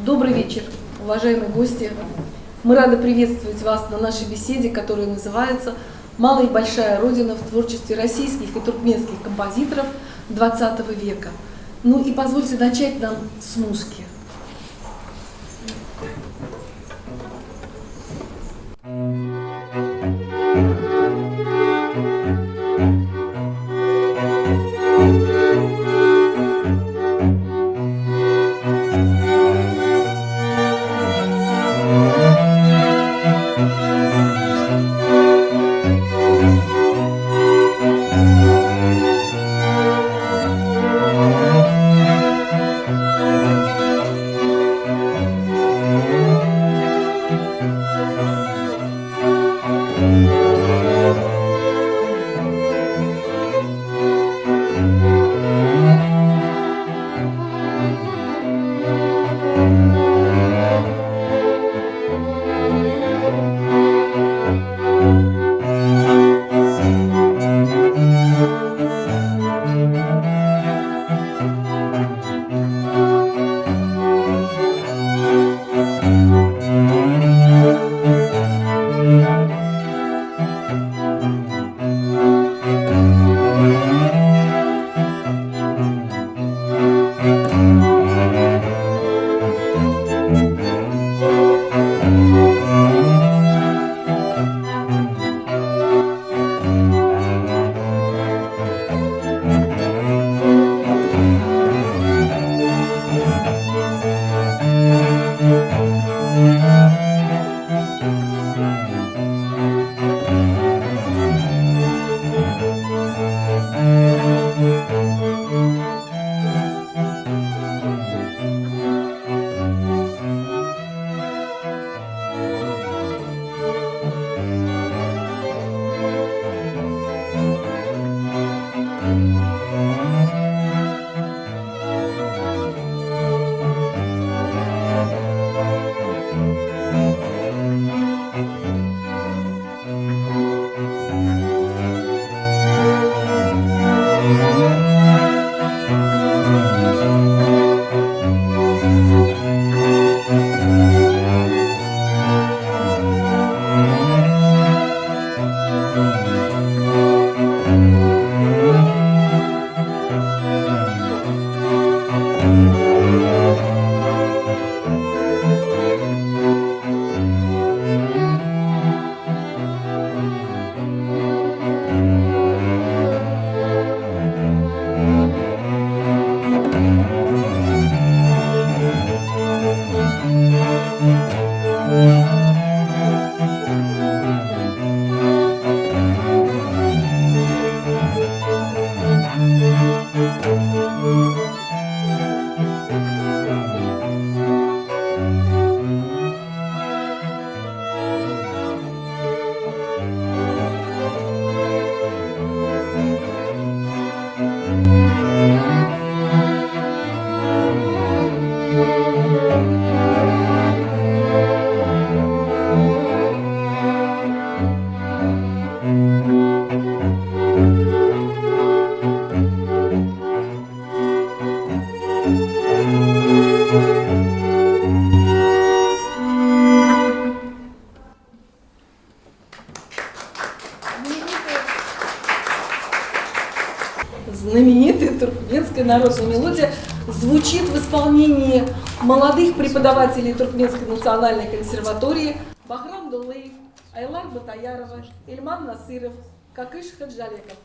Добрый вечер, уважаемые гости. Мы рады приветствовать вас на нашей беседе, которая называется «Малая и большая Родина в творчестве российских и туркменских композиторов XX века». Ну и позвольте начать нам с музыки. Знаменитая туркменская народная мелодия звучит в исполнении молодых преподавателей Туркменской национальной консерватории Бахрам Дуллеев, Айлар Батаярова, Ильман Насыров, Какыш Хаджалеков.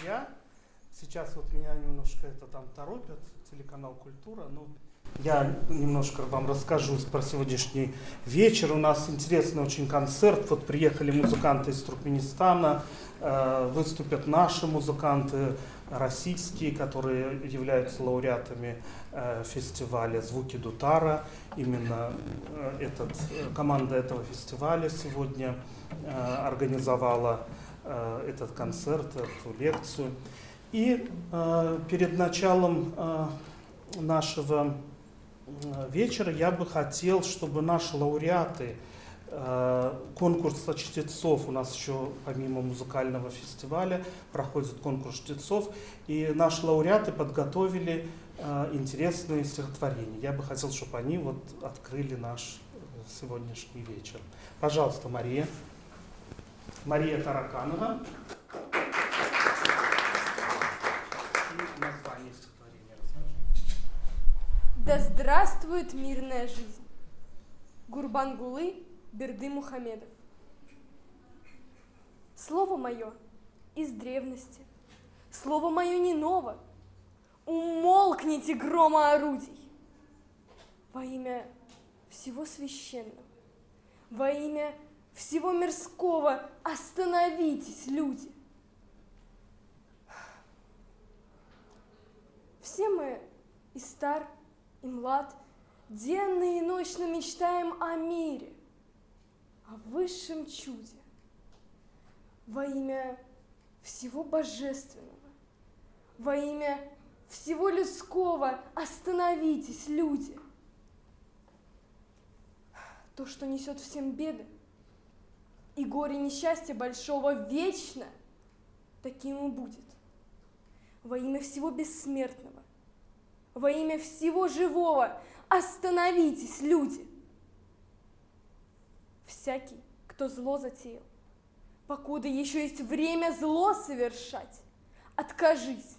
друзья. Сейчас вот меня немножко это там торопят, телеканал «Культура». Ну, я немножко вам расскажу про сегодняшний вечер. У нас интересный очень концерт. Вот приехали музыканты из Туркменистана, выступят наши музыканты российские, которые являются лауреатами фестиваля «Звуки Дутара». Именно команда этого фестиваля сегодня организовала этот концерт, эту лекцию. И перед началом нашего вечера я бы хотел, чтобы наши лауреаты конкурса чтецов, у нас еще помимо музыкального фестиваля проходит конкурс чтецов, и наши лауреаты подготовили интересные стихотворения. Я бы хотел, чтобы они вот открыли наш сегодняшний вечер. Пожалуйста, Мария. Мария Тараканова. И название стихотворения расскажи. Да здравствует мирная жизнь. Гурбангулы Бердымухамедов. Слово мое из древности, слово мое не ново. Умолкните грома орудий. Во имя всего священного, во имя всего мирского остановитесь, люди. Все мы и стар, и млад, денно и ночно мечтаем о мире, о высшем чуде. Во имя всего божественного, во имя всего людского остановитесь, люди. То, что несет всем беды и горе несчастья большого, вечно таким и будет. Во имя всего бессмертного, во имя всего живого остановитесь, люди. Всякий, кто зло затеял, покуда еще есть время зло совершать, откажись.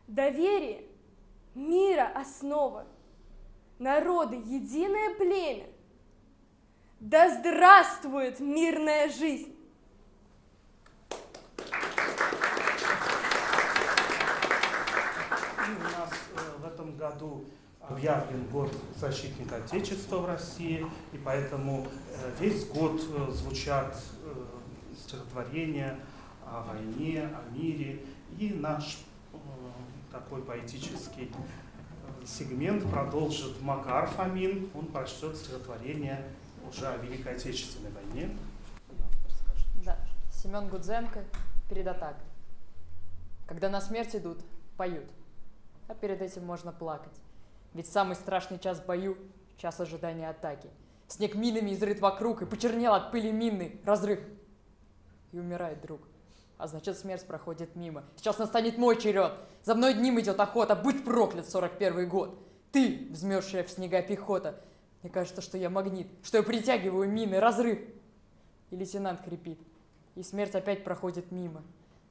Доверие, мира основа, народы единое племя. Да здравствует мирная жизнь! У нас в этом году объявлен год защитника Отечества в России, и поэтому весь год звучат стихотворения о войне, о мире, и наш такой поэтический сегмент продолжит Макар Фомин. Он прочтет стихотворение уже о Великой Отечественной войне. Да, Семен Гудзенко перед атакой. Когда на смерть идут, поют, а перед этим можно плакать. Ведь самый страшный час в бою — час ожидания атаки. Снег минами изрыт вокруг, и почернел от пыли минный разрыв. И умирает друг, а значит смерть проходит мимо. Сейчас настанет мой черед, за мной днем идет охота, будь проклят 41-й год. Ты, взмерзшая в снега пехота, мне кажется, что я магнит, что я притягиваю мины, разрыв. И лейтенант хрипит, и смерть опять проходит мимо.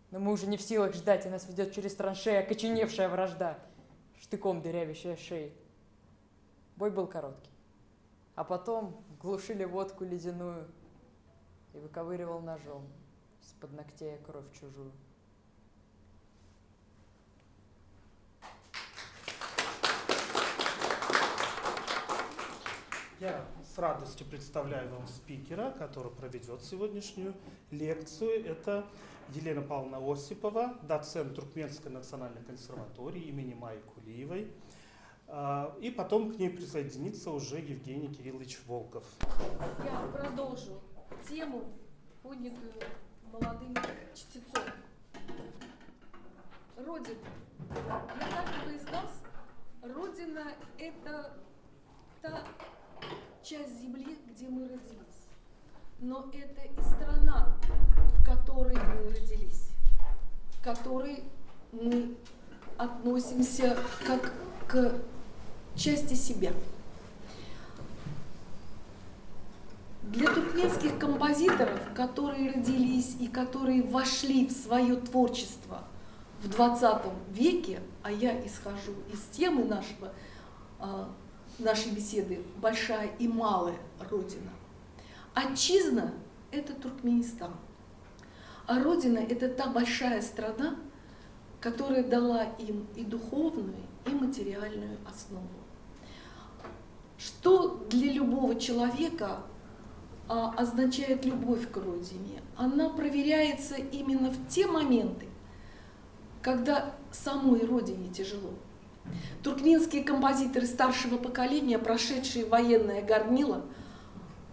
Но мы уже не в силах ждать, и нас ведет через траншеи окоченевшая вражда, штыком дырявящая шеи. Бой был короткий, а потом глушили водку ледяную и выковыривал ножом из-под ногтей кровь чужую. Я с радостью представляю вам спикера, который проведет сегодняшнюю лекцию. Это Елена Павловна Осипова, доцент Туркменской национальной консерватории имени Майи Кулиевой. И потом к ней присоединится уже Евгений Кириллович Волков. Я продолжу тему, поднятую молодым чтецом. Родина. Для каждого из нас Родина – это та часть земли, где мы родились. Но это и страна, в которой мы родились, к которой мы относимся как к части себя. Для туркменских композиторов, которые родились и которые вошли в свое творчество в 20 веке, а я исхожу из темы нашей беседы «Большая и малая Родина», отчизна – это Туркменистан. А Родина – это та большая страна, которая дала им и духовную, и материальную основу. Что для любого человека означает любовь к родине? Она проверяется именно в те моменты, когда самой родине тяжело. Туркменские композиторы старшего поколения, прошедшие военное горнило,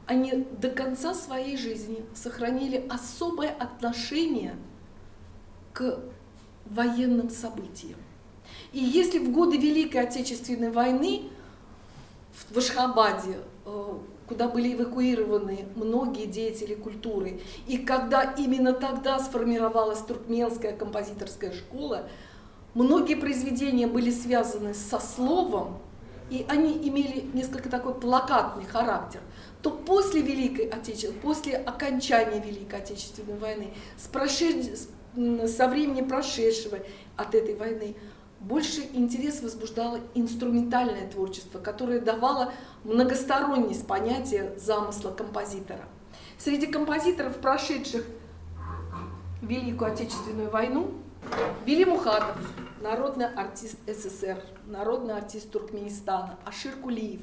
они до конца своей жизни сохранили особое отношение к военным событиям. И если в годы Великой Отечественной войны в Ашхабаде, куда были эвакуированы многие деятели культуры, и когда именно тогда сформировалась туркменская композиторская школа, многие произведения были связаны со словом, и они имели несколько такой плакатный характер, то после после окончания Великой Отечественной войны, со времени прошедшего от этой войны, больше интерес возбуждало инструментальное творчество, которое давало многосторонность понятия замысла композитора. Среди композиторов, прошедших Великую Отечественную войну, Вели Мухатов, народный артист СССР, народный артист Туркменистана, Ашир Кулиев,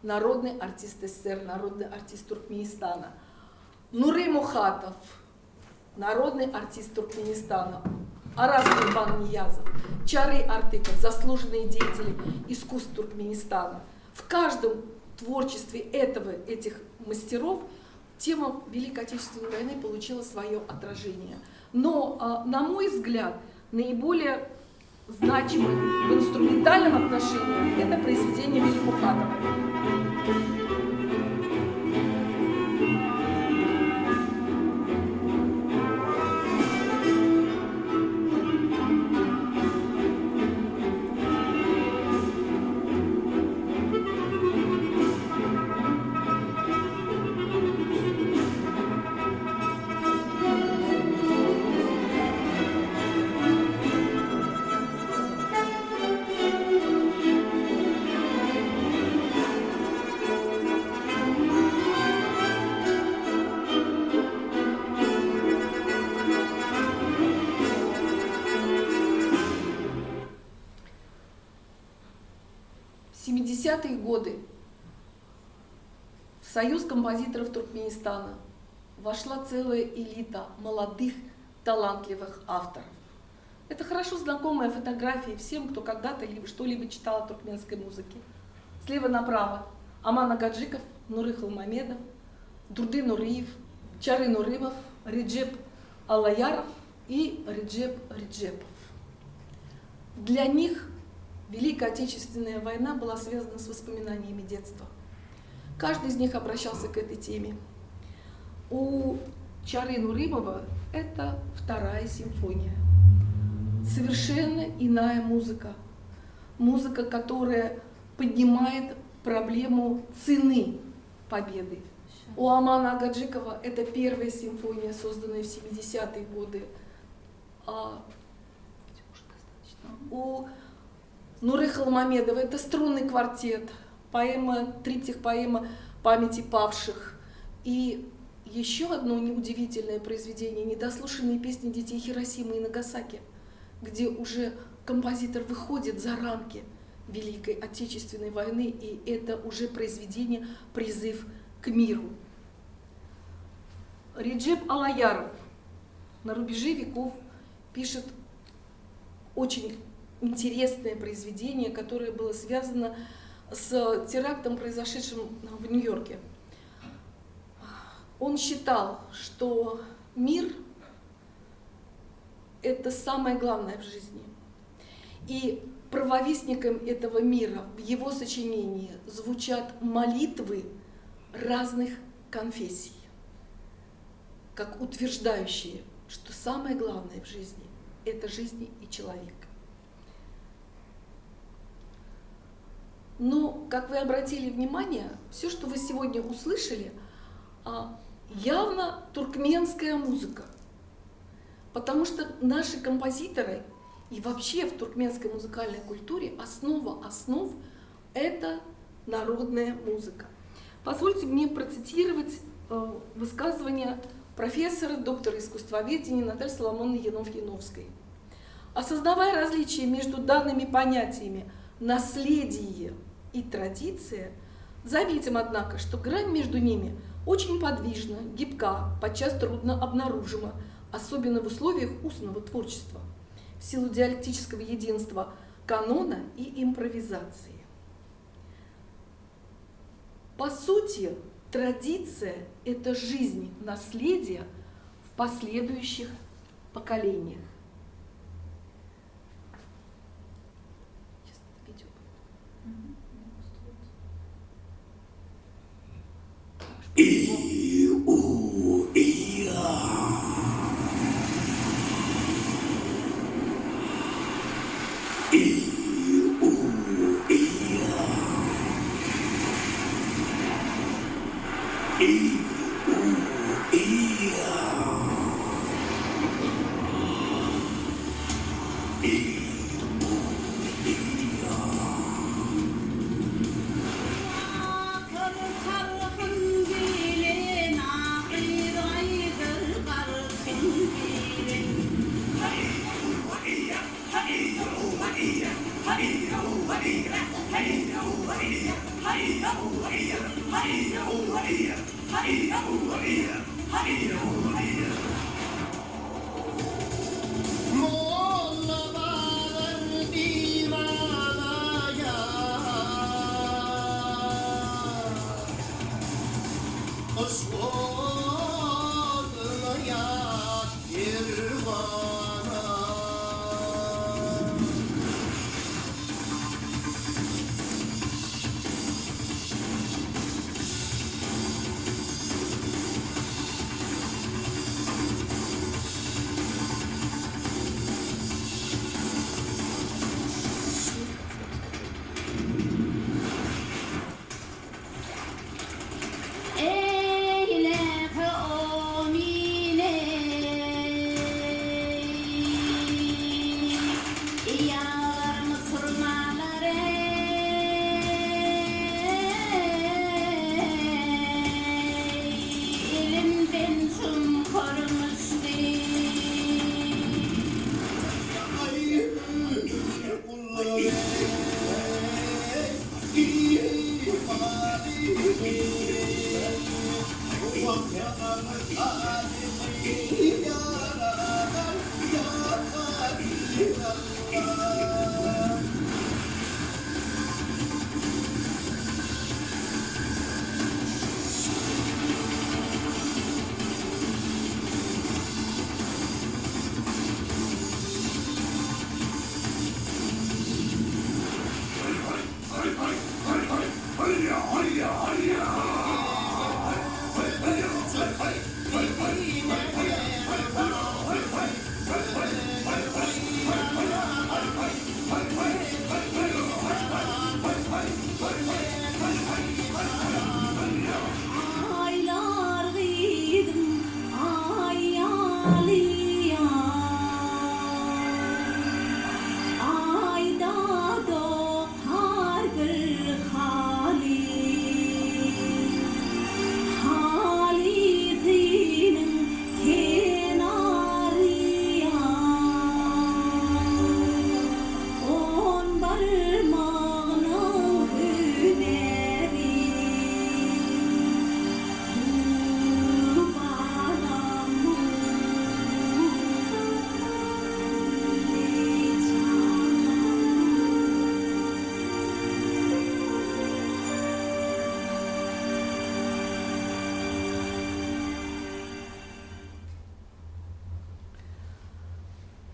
народный артист СССР, народный артист Туркменистана, Нурей Мухатов, народный артист Туркменистана, Араз Курбан Ниязов, Чарый Артыков, заслуженные деятели искусств Туркменистана. В каждом творчестве этих мастеров тема Великой Отечественной войны получила свое отражение. Но, на мой взгляд, наиболее значимым в инструментальном отношении это произведение Вели Мухатова. В 70-е годы в Союз композиторов Туркменистана вошла целая элита молодых, талантливых авторов. Это хорошо знакомые фотографии всем, кто когда-то что-либо читал о туркменской музыке. Слева направо Аман Агаджиков, Нуры Халмамедов, Дурды Нуриев, Чары Нурымов, Реджеп Аллаяров и Реджеп Реджепов. Для них Великая Отечественная война была связана с воспоминаниями детства. Каждый из них обращался к этой теме. У Чары Нурымова это вторая симфония. Совершенно иная музыка. Музыка, которая поднимает проблему цены победы. У Амана Агаджикова это первая симфония, созданная в 70-е годы. У Нуры Халмамедова это струнный квартет, триптих поэма «Памяти павших». И еще одно неудивительное произведение — недослушанные песни детей Хиросимы и Нагасаки, где уже композитор выходит за рамки Великой Отечественной войны, и это уже произведение «Призыв к миру». Реджеп Аллаяров на рубеже веков пишет очень интересное произведение, которое было связано с терактом, произошедшим в Нью-Йорке. Он считал, что мир – это самое главное в жизни. И правовестником этого мира в его сочинении звучат молитвы разных конфессий, как утверждающие, что самое главное в жизни – это жизнь и человек. Но, как вы обратили внимание, все, что вы сегодня услышали, явно туркменская музыка. Потому что наши композиторы и вообще в туркменской музыкальной культуре основа основ – это народная музыка. Позвольте мне процитировать высказывание профессора, доктора искусствоведения Натальи Соломоновны Янов-Яновской. Осознавая различия между данными понятиями «наследие» и «традиция», заметим, однако, что грань между ними очень подвижна, гибка, подчас трудно обнаружима, особенно в условиях устного творчества, в силу диалектического единства канона и импровизации. По сути, традиция – это жизнь наследия в последующих поколениях.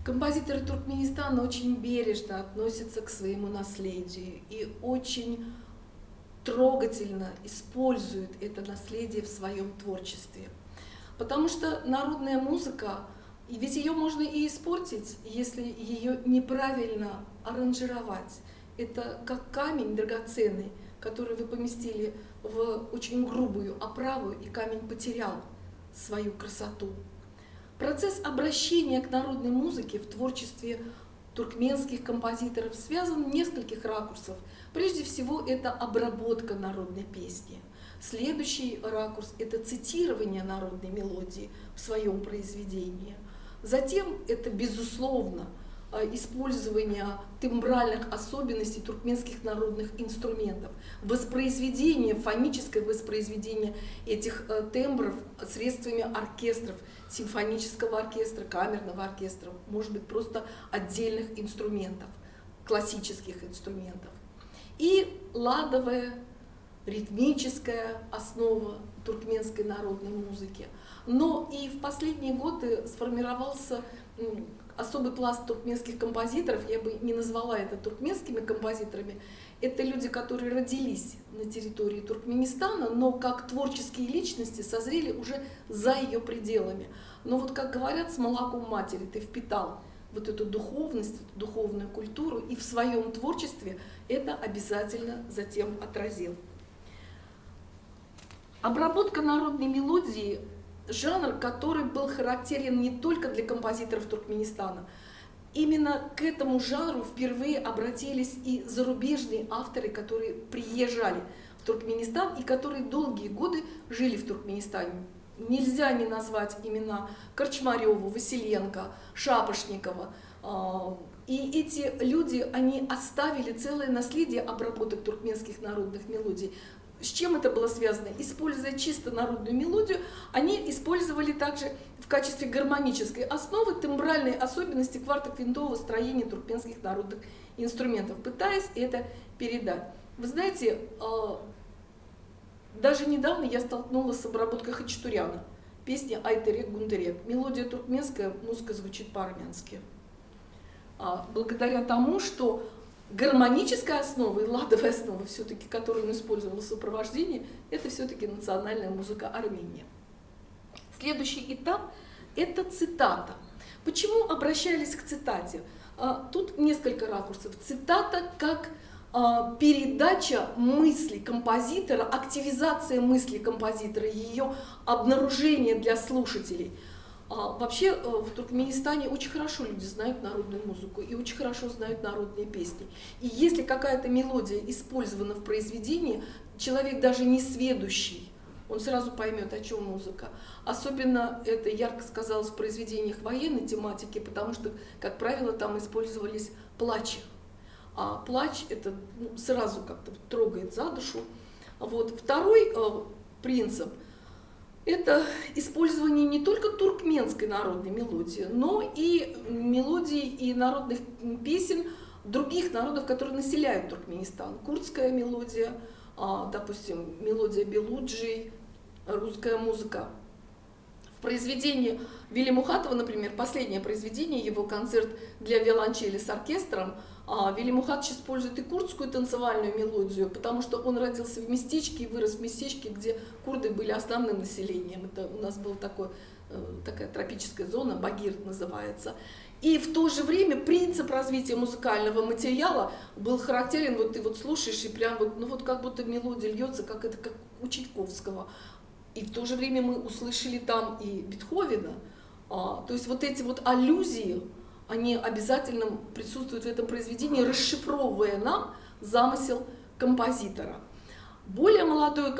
Композиторы Туркменистана очень бережно относятся к своему наследию и очень трогательно используют это наследие в своем творчестве. Потому что народная музыка, и ведь ее можно и испортить, если ее неправильно аранжировать. Это как камень драгоценный, который вы поместили в очень грубую оправу, и камень потерял свою красоту. Процесс обращения к народной музыке в творчестве туркменских композиторов связан в нескольких ракурсах. Прежде всего, это обработка народной песни. Следующий ракурс – это цитирование народной мелодии в своем произведении. Затем это, безусловно, использование тембральных особенностей туркменских народных инструментов, воспроизведение, фоническое воспроизведение этих тембров средствами оркестров, симфонического оркестра, камерного оркестра, может быть, просто отдельных инструментов, классических инструментов. И ладовая, ритмическая основа туркменской народной музыки. Но и в последние годы сформировался особый пласт туркменских композиторов, я бы не назвала это туркменскими композиторами, это люди, которые родились на территории Туркменистана, но как творческие личности созрели уже за ее пределами. Но вот, как говорят, с молоком матери ты впитал вот эту духовность, духовную культуру, и в своем творчестве это обязательно затем отразил. Обработка народной мелодии – жанр, который был характерен не только для композиторов Туркменистана. Именно к этому жанру впервые обратились и зарубежные авторы, которые приезжали в Туркменистан и которые долгие годы жили в Туркменистане. Нельзя не назвать имена Корчмареву, Василенко, Шапошникова. И эти люди, они оставили целое наследие обработок туркменских народных мелодий. С чем это было связано? Используя чисто народную мелодию, они использовали также в качестве гармонической основы тембральные особенности квартоквинтового строения туркменских народных инструментов, пытаясь это передать. Вы знаете, даже недавно я столкнулась с обработкой Хачатуряна, песни «Айтерек Гундерек». Мелодия туркменская, музыка звучит по-армянски. Благодаря тому, что гармоническая основа и ладовая основа, все-таки, которую он использовал в сопровождении, это все-таки национальная музыка Армении. Следующий этап – это цитата. Почему обращались к цитате? Тут несколько ракурсов. Цитата как передача мысли композитора, активизация мысли композитора, ее обнаружение для слушателей. Вообще в Туркменистане очень хорошо люди знают народную музыку и очень хорошо знают народные песни. И если какая-то мелодия использована в произведении, человек даже не сведущий, он сразу поймет, о чем музыка. Особенно это ярко сказалось в произведениях военной тематики, потому что, как правило, там использовались плачи. А плач это сразу как-то трогает за душу. Вот. Второй принцип – это использование не только туркменской народной мелодии, но и мелодий и народных песен других народов, которые населяют Туркменистан. Курдская мелодия, допустим, мелодия Белуджи, русская музыка. В произведении Вели Мухатова, например, последнее произведение, его концерт для виолончели с оркестром, Вели Мухатович использует и курдскую танцевальную мелодию, потому что он родился в местечке и вырос в местечке, где курды были основным населением. Это у нас была такая тропическая зона, Багир называется. И в то же время принцип развития музыкального материала был характерен, вот ты вот слушаешь, и прям вот, ну вот как будто мелодия льется, как у Чайковского. И в то же время мы услышали там и Бетховена. То есть вот эти вот аллюзии, они обязательно присутствуют в этом произведении, расшифровывая нам замысел композитора. Более молодое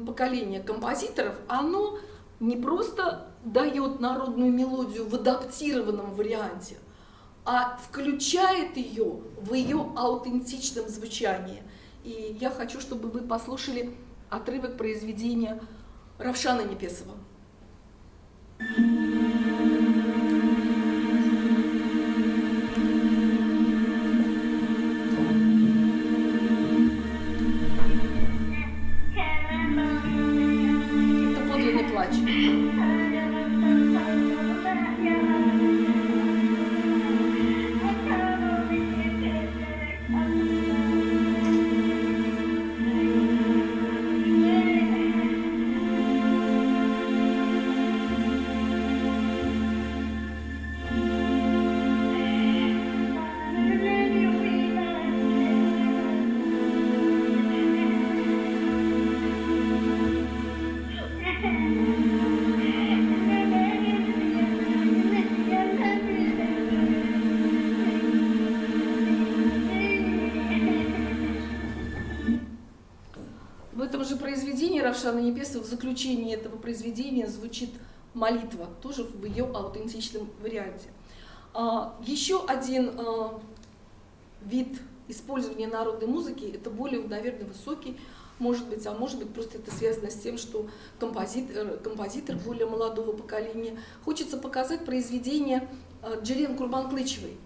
поколение композиторов, оно не просто дает народную мелодию в адаптированном варианте, а включает ее в ее аутентичном звучании. И я хочу, чтобы вы послушали отрывок произведения Равшана Непесова. Это подлинный плач. исполнении песни в заключении этого произведения звучит молитва, тоже в ее аутентичном варианте. Еще один вид использования народной музыки, это более, наверное, высокий, может быть просто это связано с тем, что композитор более молодого поколения. Хочется показать произведение Джерен Курбанклычевой.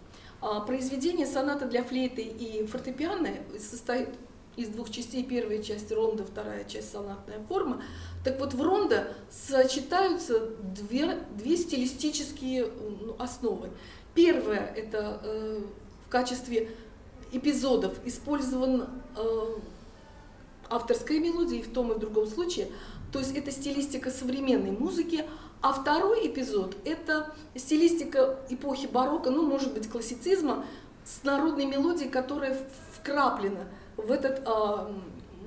Произведение «Соната для флейты и фортепиано» состоит из двух частей. Первая часть ронда, вторая часть сонатная форма. Так вот, в рондо сочетаются две стилистические основы. Первое – это в качестве эпизодов использован авторская мелодия и в том и в другом случае. То есть это стилистика современной музыки. А второй эпизод – это стилистика эпохи барокко, ну, может быть, классицизма, с народной мелодией, которая вкраплена в этот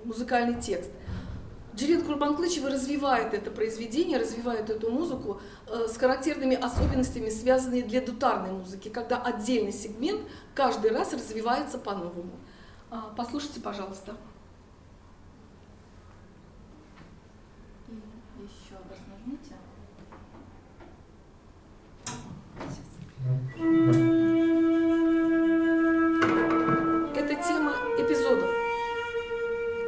музыкальный текст. Джерен Курбанклычева развивает это произведение, развивает эту музыку с характерными особенностями, связанными для дутарной музыки, когда отдельный сегмент каждый раз развивается по-новому. Послушайте, пожалуйста. И еще раз нажмите. Это тема эпизодов.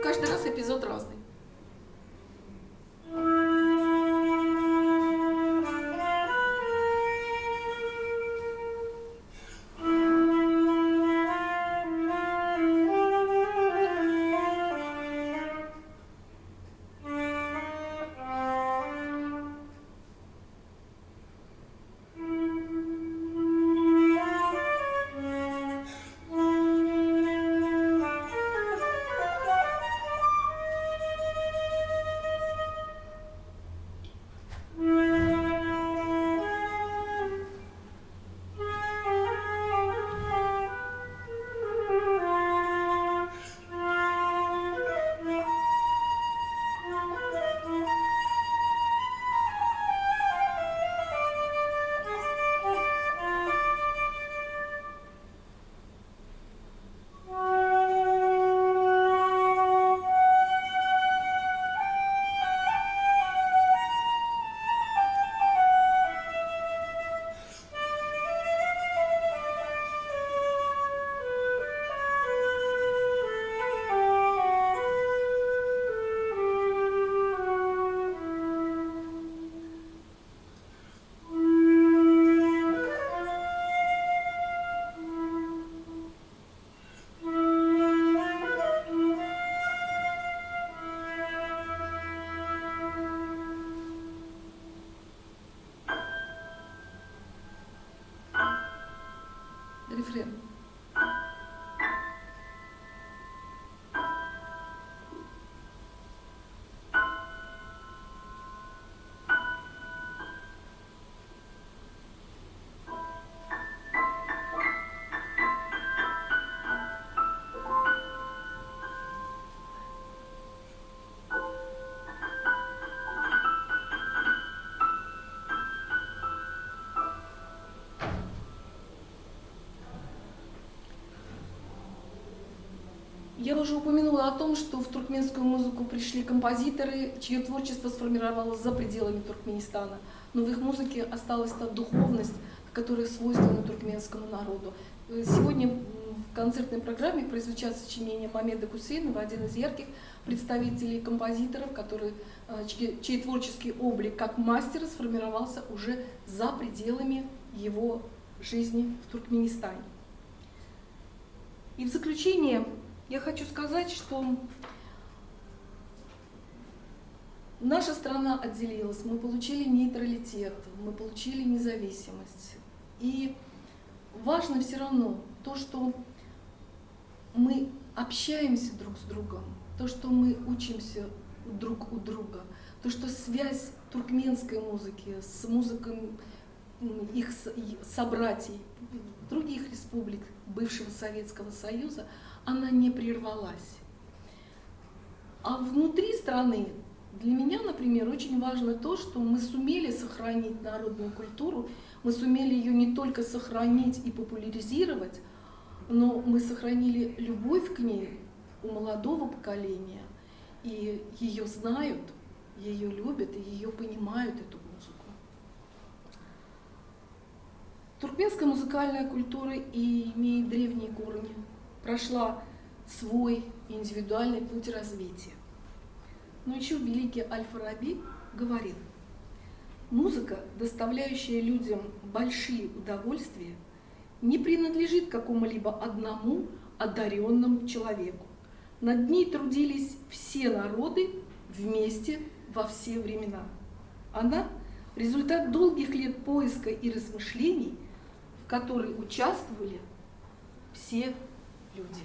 Каждый раз эпизод разный. Рефрен. Я уже упомянула о том, что в туркменскую музыку пришли композиторы, чье творчество сформировалось за пределами Туркменистана. Но в их музыке осталась та духовность, которая свойственна туркменскому народу. Сегодня в концертной программе прозвучат сочинения Мамеда Гусейнова, один из ярких представителей композиторов, чей творческий облик как мастера сформировался уже за пределами его жизни в Туркменистане. И в заключение я хочу сказать, что наша страна отделилась, мы получили нейтралитет, мы получили независимость. И важно все равно то, что мы общаемся друг с другом, то, что мы учимся друг у друга, то, что связь туркменской музыки с музыкой их собратьей других республик бывшего Советского Союза, она не прервалась. А внутри страны для меня, например, очень важно то, что мы сумели сохранить народную культуру, мы сумели ее не только сохранить и популяризировать, но мы сохранили любовь к ней у молодого поколения, и ее знают, ее любят и ее понимают, эту музыку. Туркменская музыкальная культура и имеет древние корни, прошла свой индивидуальный путь развития. Но еще великий Аль-Фараби говорил: музыка, доставляющая людям большие удовольствия, не принадлежит какому-либо одному одаренному человеку. Над ней трудились все народы вместе во все времена. Она – результат долгих лет поиска и размышлений, в которой участвовали все люди.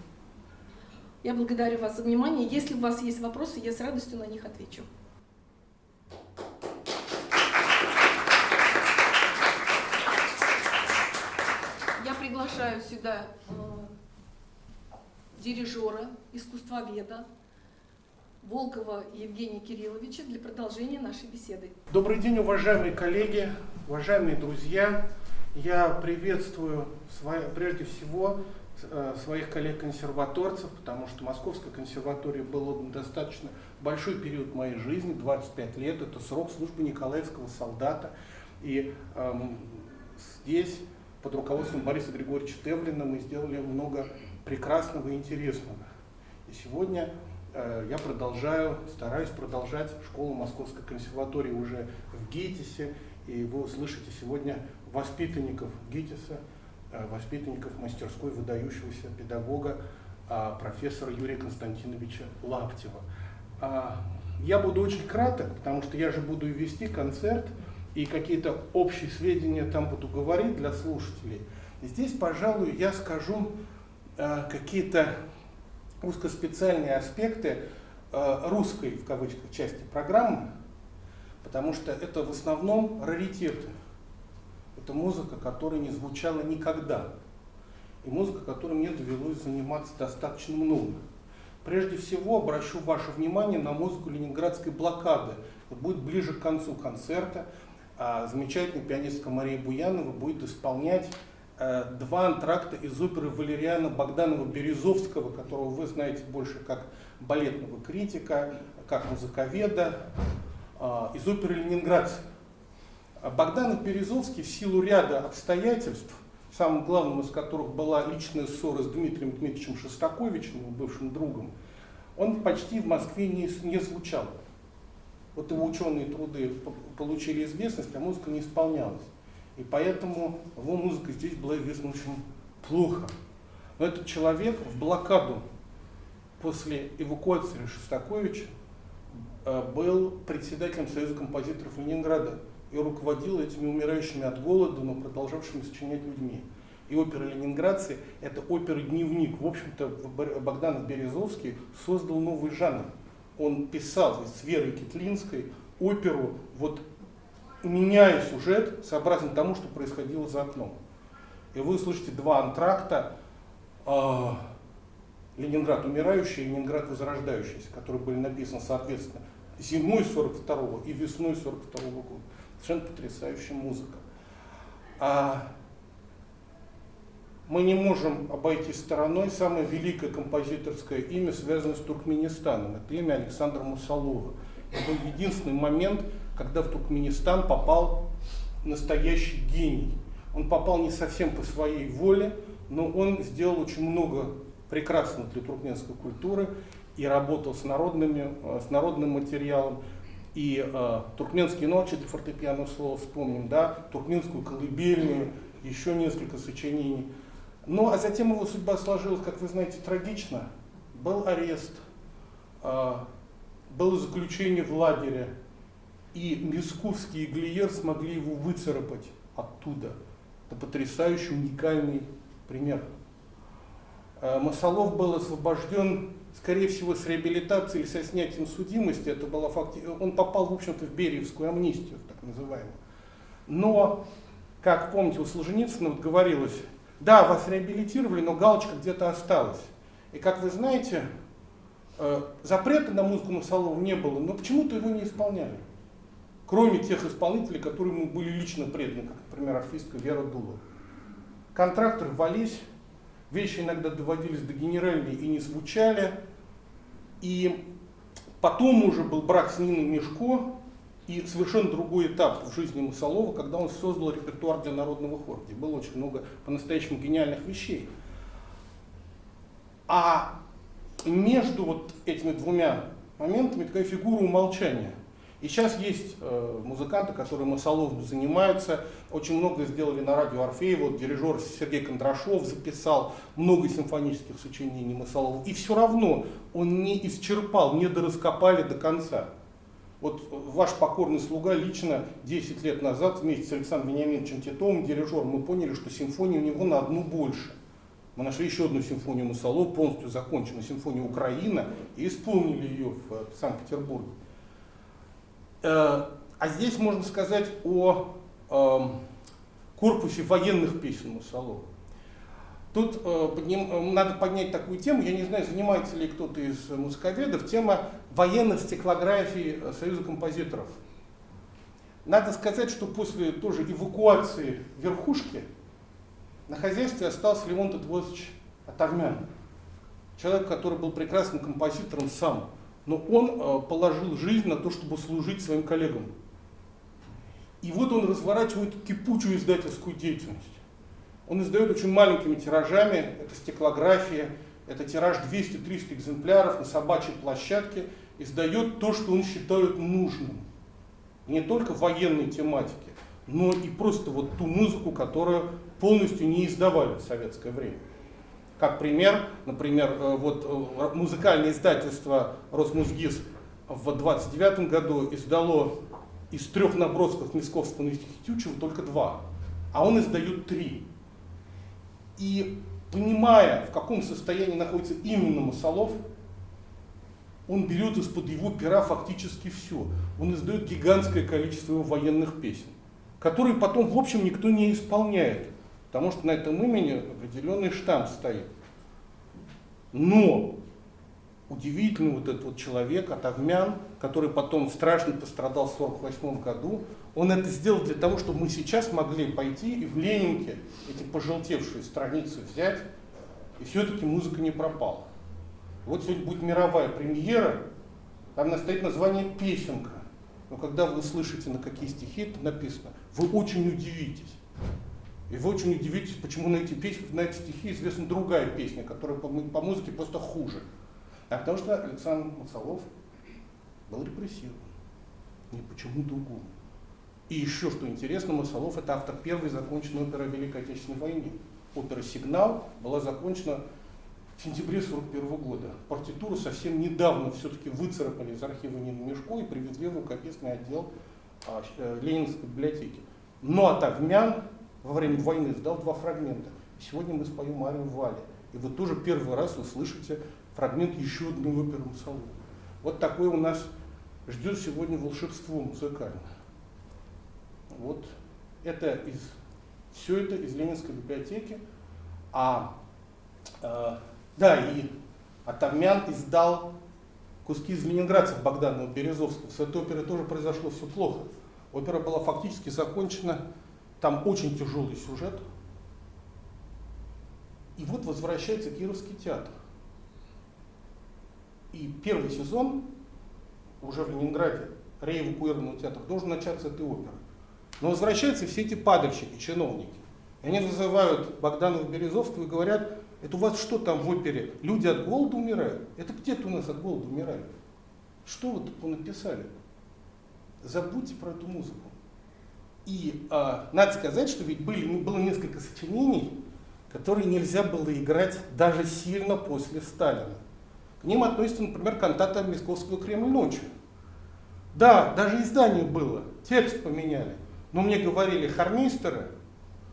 Я благодарю вас за внимание. Если у вас есть вопросы, я с радостью на них отвечу. Я приглашаю сюда дирижера, искусствоведа Волкова Евгения Кирилловича для продолжения нашей беседы. Добрый день, уважаемые коллеги, уважаемые друзья. Я приветствую прежде всего своих коллег-консерваторцев, потому что Московская консерватория была достаточно большой период моей жизни, 25 лет, это срок службы николаевского солдата. И здесь под руководством Бориса Григорьевича Тевлина мы сделали много прекрасного и интересного. И сегодня я стараюсь продолжать школу Московской консерватории уже в ГИТИСе, и вы услышите сегодня воспитанников ГИТИСа, воспитанников мастерской выдающегося педагога профессора Юрия Константиновича Лаптева. Я буду очень краток, потому что я же буду вести концерт, и какие-то общие сведения там буду говорить для слушателей. Здесь, пожалуй, я скажу какие-то узкоспециальные аспекты русской, в кавычках, части программы, потому что это в основном раритеты. Это музыка, которая не звучала никогда, и музыка, которой мне довелось заниматься достаточно много. Прежде всего обращу ваше внимание на музыку ленинградской блокады. Это будет ближе к концу концерта. Замечательная пианистка Мария Буянова будет исполнять два антракта из оперы Валериана Богданова-Березовского, которого вы знаете больше как балетного критика, как музыковеда, из оперы «Ленинградцы». Богданов-Березовский в силу ряда обстоятельств, самым главным из которых была личная ссора с Дмитрием Дмитриевичем Шостаковичем, его бывшим другом, он почти в Москве не звучал. Вот его ученые труды получили известность, а музыка не исполнялась. И поэтому его музыка здесь была известна очень плохо. Но этот человек в блокаду после эвакуации Шостаковича был председателем Союза композиторов Ленинграда и руководил этими умирающими от голода, но продолжавшими сочинять людьми. И опера «Ленинградцы» — это опера-дневник. В общем-то, Богданов-Березовский создал новый жанр. Он писал с Верой Китлинской оперу, вот, меняя сюжет сообразно тому, что происходило за окном. И вы услышите два антракта «Ленинград умирающий» и «Ленинград возрождающийся», которые были написаны, соответственно, зимой 42-го и весной 42-го года. Совершенно потрясающая музыка. Мы не можем обойти стороной самое великое композиторское имя, связанное с Туркменистаном. Это имя Александра Мусалова. Это был единственный момент, когда в Туркменистан попал настоящий гений. Он попал не совсем по своей воле, но он сделал очень много прекрасного для туркменской культуры и работал с народным материалом. И туркменские ночи для фортепиано слова вспомним, да, туркменскую колыбельную, еще несколько сочинений. Ну, а затем его судьба сложилась, как вы знаете, трагично. Был арест, было заключение в лагере, и Мисковский и Глиер смогли его выцарапать оттуда. Это потрясающий, уникальный пример. Масалов был освобожден, скорее всего, с реабилитацией или со снятием судимости. Это было он попал, в общем-то, в Бериевскую амнистию, так называемую. Но, как помните, у Солженицына вот говорилось: да, вас реабилитировали, но галочка где-то осталась. И, как вы знаете, запрета на музыку Масалова не было, но почему-то его не исполняли. Кроме тех исполнителей, которые ему были лично преданы, как, например, арфистка Вера Дула. Контракты рвались, вещи иногда доводились до генеральной и не звучали. И Потом уже был брак с Ниной Мешко и совершенно другой этап в жизни Масолова, когда он создал репертуар для народного хора, где было очень много по-настоящему гениальных вещей. А между вот этими двумя моментами такая фигура умолчания. И сейчас есть музыканты, которые Масоловым занимаются, очень много сделали на радио Орфеева, вот дирижер Сергей Кондрашов записал много симфонических сочинений Масолова, и все равно он не исчерпал, не дораскопали до конца. Вот ваш покорный слуга лично 10 лет назад вместе с Александром Вениаминовичем Титовым, дирижером, мы поняли, что симфония у него на одну больше. Мы нашли еще одну симфонию Масолова, полностью законченную, симфонию «Украина», и исполнили ее в Санкт-Петербурге. А здесь можно сказать о корпусе военных песен Масолова. Тут надо поднять такую тему, я не знаю, занимается ли кто-то из музыковедов, тема военных стеклографий Союза композиторов. Надо сказать, что после тоже эвакуации верхушки на хозяйстве остался Леонтий Эдуардович Атармян, человек, который был прекрасным композитором сам, но он положил жизнь на то, чтобы служить своим коллегам. И вот он разворачивает кипучую издательскую деятельность. Он издает очень маленькими тиражами, это стеклография, это тираж 200-300 экземпляров на собачьей площадке, издает то, что он считает нужным. Не только в военной тематике, но и просто вот ту музыку, которую полностью не издавали в советское время. Как пример, например, вот музыкальное издательство Росмузгиз в 1929 году издало из 3 набросков Мясковского на Тютчева только 2, а он издает 3. И понимая, в каком состоянии находится именно Масолов, он берет из-под его пера фактически все. Он издает гигантское количество его военных песен, которые потом, в общем, никто не исполняет, потому что на этом имени определенный штамп стоит. Но удивительный вот этот вот человек, Атармян, который потом страшно пострадал в 1948 году, он это сделал для того, чтобы мы сейчас могли пойти и в Ленинке эти пожелтевшие страницы взять, и все-таки музыка не пропала. Вот сегодня будет мировая премьера, там стоит название «Песенка». Но когда вы слышите, на какие стихи это написано, вы очень удивитесь. И вы очень удивитесь, почему на эти стихи известна другая песня, которая по музыке просто хуже. А потому что Александр Масолов был репрессирован. Не почему другому. И еще что интересно, Масолов — это автор первой законченной оперы о Великой Отечественной войне. Опера «Сигнал» была закончена в сентябре 1941 года. Партитуру совсем недавно все-таки выцарапали из архива Нины Мешко и привезли в рукописный отдел Ленинской библиотеки. Но Атармян во время войны издал 2 фрагмента. Сегодня мы споем арию Вали. И вы тоже первый раз услышите фрагмент еще одной оперы Масолова. Вот такое у нас ждет сегодня волшебство музыкальное. Вот это все это из Ленинской библиотеки. Да, и Атармян издал куски из ленинградцев Богданова Березовского. С этой оперой тоже произошло все плохо. Опера была фактически закончена, там очень тяжелый сюжет. И вот возвращается Кировский театр. И первый сезон уже в Ленинграде, реэвакуированного театра, должен начаться этой оперы. Но возвращаются все эти падальщики, чиновники. И они вызывают Богданова Березовского и говорят: это у вас что там в опере? Люди от голода умирают? Это где-то у нас от голода умирали? Что вы тут написали? Забудьте про эту музыку. И надо сказать, что ведь было несколько сочинений, которые нельзя было играть даже сильно после Сталина. К ним относится, например, кантата Мясковского «Кремль ночью». Да, даже издание было, текст поменяли. Но мне говорили хормейстеры,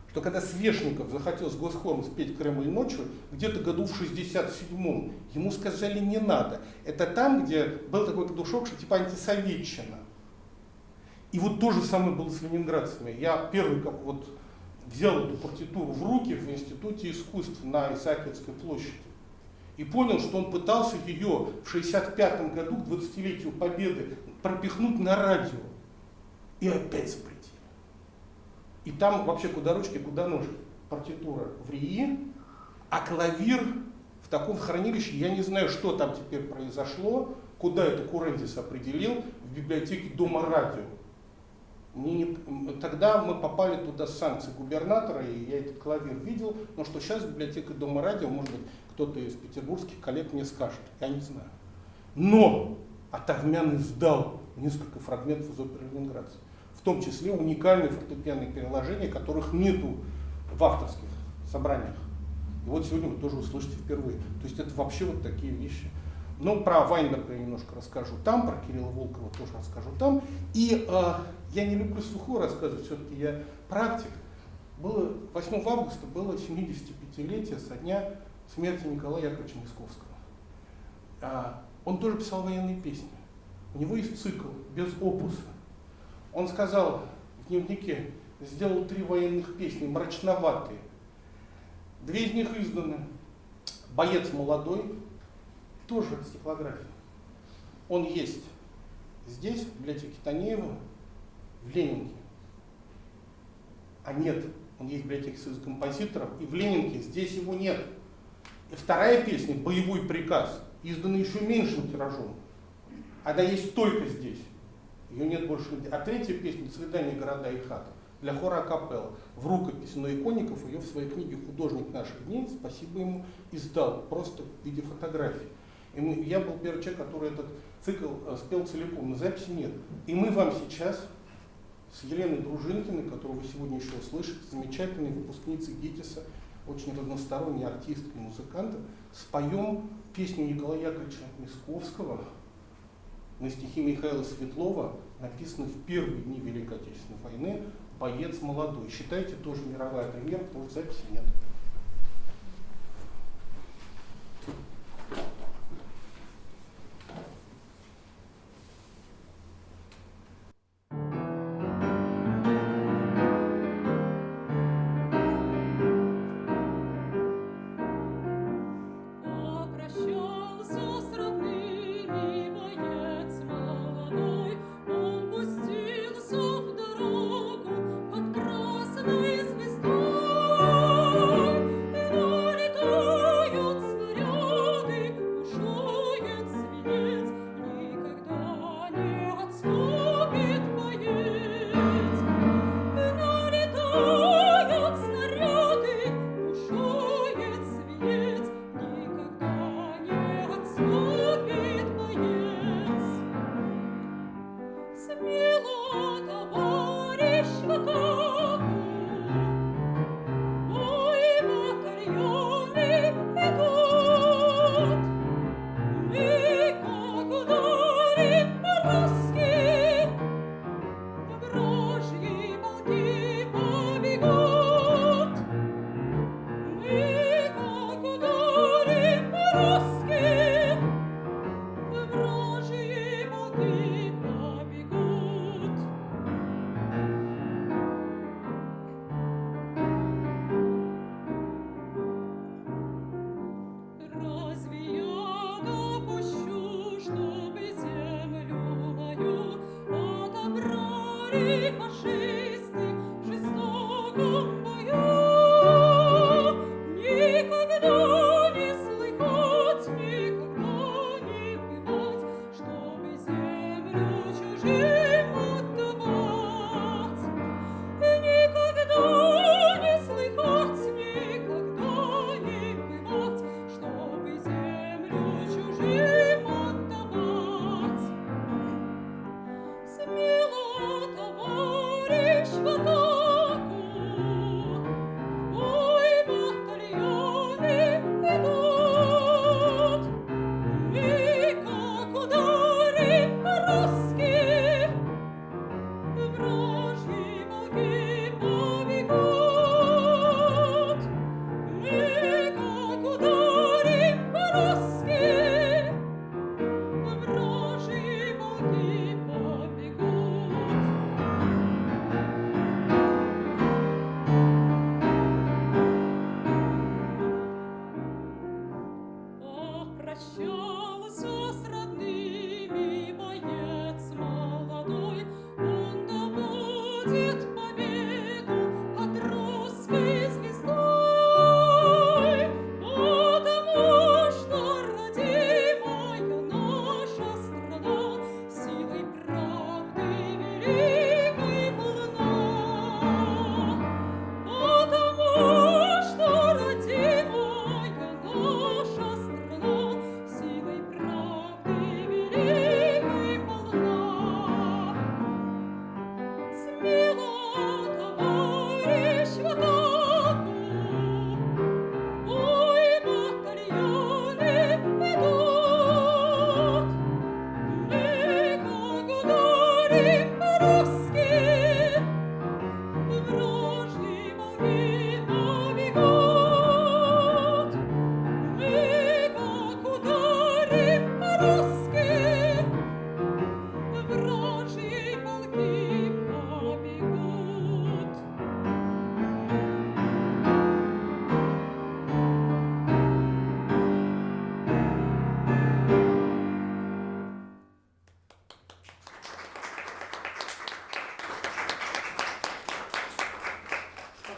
что когда Свешников захотел с Госхором спеть «Кремль ночью», где-то году в 1967-м, ему сказали: не надо. Это там, где был такой душок, что типа антисоветчина. И вот то же самое было с ленинградцами. Я первый как вот взял эту партитуру в руки в Институте искусств на Исаакиевской площади и понял, что он пытался ее в 1965 году, к 20-летию Победы, пропихнуть на радио. И опять запретили. И там вообще куда ручки, куда ножки. Партитура в РИИ, а клавир в таком хранилище. Я не знаю, что там теперь произошло, куда это Курендис определил, в библиотеке Дома радио. Тогда мы попали туда с санкций губернатора, и я этот клавир видел, но что сейчас библиотека Дома радио, может быть, кто-то из петербургских коллег мне скажет, я не знаю. Но Атармян издал несколько фрагментов из оперы «Ленинградцы», в том числе уникальные фортепианные переложения, которых нету в авторских собраниях. И вот сегодня вы тоже услышите впервые. То есть это вообще вот такие вещи. Ну, про Вайнберга я немножко расскажу там, про Кирилла Волкова тоже расскажу там. И я не люблю сухое рассказывать, все-таки я практик. 8 августа было 75-летие со дня смерти Николая Яковлевича Мясковского. Он тоже писал военные песни. У него есть цикл без опуса. Он сказал в дневнике, сделал 3 военных песни, мрачноватые. 2 из них изданы. «Боец молодой», тоже стихография. Он есть здесь, в библиотеке Танеева, в Ленинке. А нет, он есть в библиотеке Союза композиторов, и в Ленинке здесь его нет. И 2-я песня «Боевой приказ», издана еще меньшим тиражом. Она есть только здесь. Ее нет больше нигде. А 3-я песня «Свидание города и хат» для хора акапелла. В рукописи, но Иконников ее в своей книге «Художник наших дней», спасибо ему, издал просто в виде фотографий. И я был первый человек, который этот цикл спел целиком, но записи нет. И мы вам сейчас с Еленой Дружинкиной, которую вы сегодня еще услышите, замечательной выпускницей ГИТИСа, очень разносторонней артисткой и музыкантом, споем песню Николая Яковлевича Мясковского на стихи Михаила Светлова, написанную в первые дни Великой Отечественной войны, «Боец молодой». Считайте, тоже мировая премьера, потому что записи нет.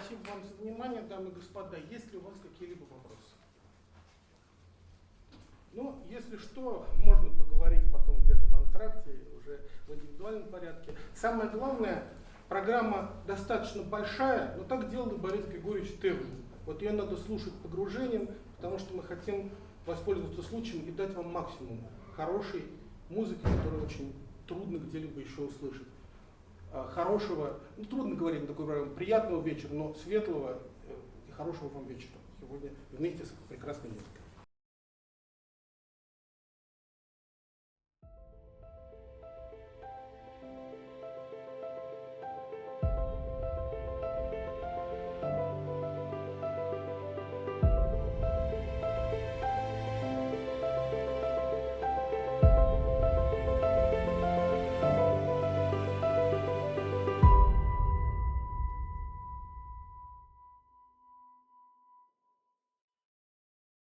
Спасибо вам за внимание, дамы и господа. Есть ли у вас какие-либо вопросы? Ну, если что, можно поговорить потом где-то в антракте, уже в индивидуальном порядке. Самое главное, программа достаточно большая, но так делал и Борис Григорьевич Тевлин. Вот ее надо слушать погружением, потому что мы хотим воспользоваться случаем и дать вам максимум хорошей музыки, которую очень трудно где-либо еще услышать. Хорошего, ну, трудно говорить на такой программе, приятного вечера, но светлого и хорошего вам вечера сегодня вместе с прекрасной музыкой.